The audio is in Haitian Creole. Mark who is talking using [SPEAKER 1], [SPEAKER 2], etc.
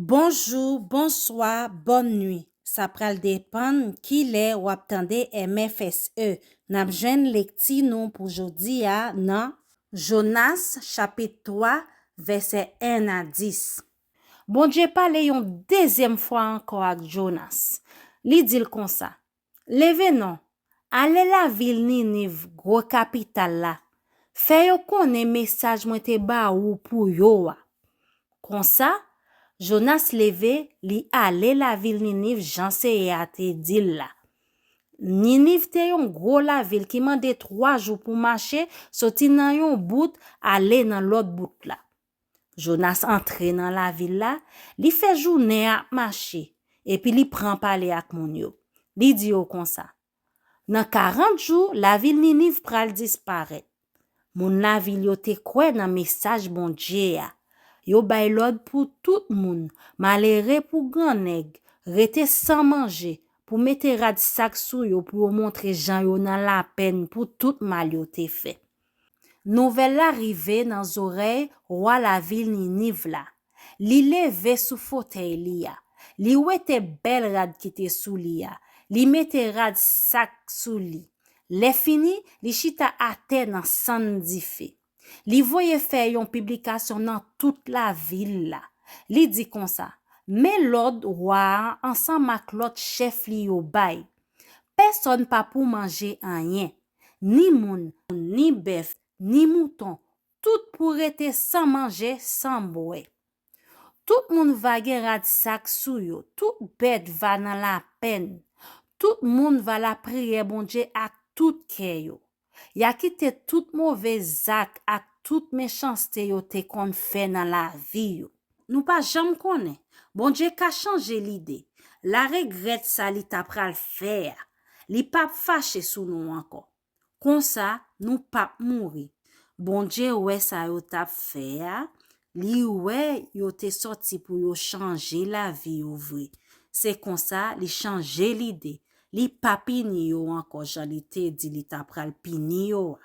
[SPEAKER 1] Bonjour, bonsoir, bonne nuit. Ça pral dépend qui l'est ou attendez MFSE. N'a jwen lecti nous pour aujourd'hui à nan Jonas chapitre 3 verset 1 à 10. Bon Dieu parle une deuxième fois encore avec Jonas. Li dit comme ça. Leve non, allez la ville Ninive, gros capital là. Fè yo konnen message mwen te ba ou pour yo a. Comme ça, Jonas leve li ale la ville Ninive Jean seye a te dil la. Ninive te yon gros la ville qui mande 3 jours pour marcher, soti nan yon bout ale nan l'autre bout la. Jonas entre dans la ville la, li fait journée à marcher, et puis li prend parler ak moun yo. Li di yo kon sa. Nan 40 jours, la ville Ninive pral disparaître. Moun la ville yo te kwe nan message bon Dieu ya. Yo bay l'ordre pour tout moun, malheureux pour grand nèg, rete sans manger, pour mettre rad sac sou yo pour montrer Jean yo nan la peine pour tout mal yo te fait. Nouvelle arrivée dans oreilles roi la ville Ninive la. Li leve sou fauteuil li ya. Li wete bel rad ki te sou li ya. Li mette rad sac sou li. Le fini, li chita ate nan san di fe. Li voye fè yon publication dans toute la ville la. Li di kon sa, mais l'ordre roi ensemble ak l'autre chef li yo bay. Personne pa pou manger anyen. Ni moun, ni bœuf, ni mouton. Tout pour rete sans manger, sans boire. Tout moun va gen rad sac sou yo. Tout bête va dans la peine. Tout moun va la prier bon Dieu ak tout kè yo. Ya kite tout mauvais acte ak tout méchanceté yo te kon fè dans la vie yo. Nou pa jam konnen. Bon Dieu ka changé l'idée. La regrette sa li ta pral faire. Li pa fâché sou nou encore. Kon sa, nou pa mouri. Bon Dieu ouais sa yo tap faire. Li ouais yo te sorti pour yo changer la vie yo vre. C'est kon sa li changer l'idée. Li pa pini yo encore jan li te di li ta pral pini yo.